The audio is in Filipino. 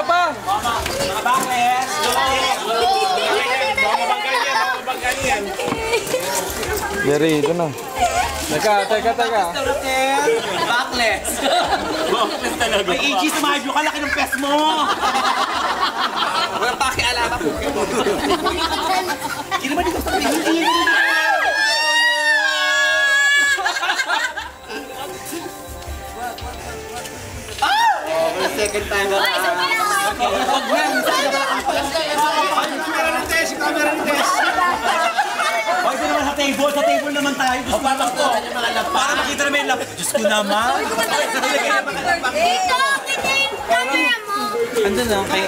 pa. Mga bakles! Mabanggal yan. Jerry, ito na. Teka. Bakles! Bakles talaga. May EG sa mga ka, laki ng pes mo! Walang pakialama po. Hindi naman dito sa hindi. Second time na lang. Camera ni Tess. O, ito naman sa table. Sa table naman tayo. Gusto naman ko. Para makita namin yung lap. Diyos ko naman. Dito! Kita yung camera mo! Andun lang kay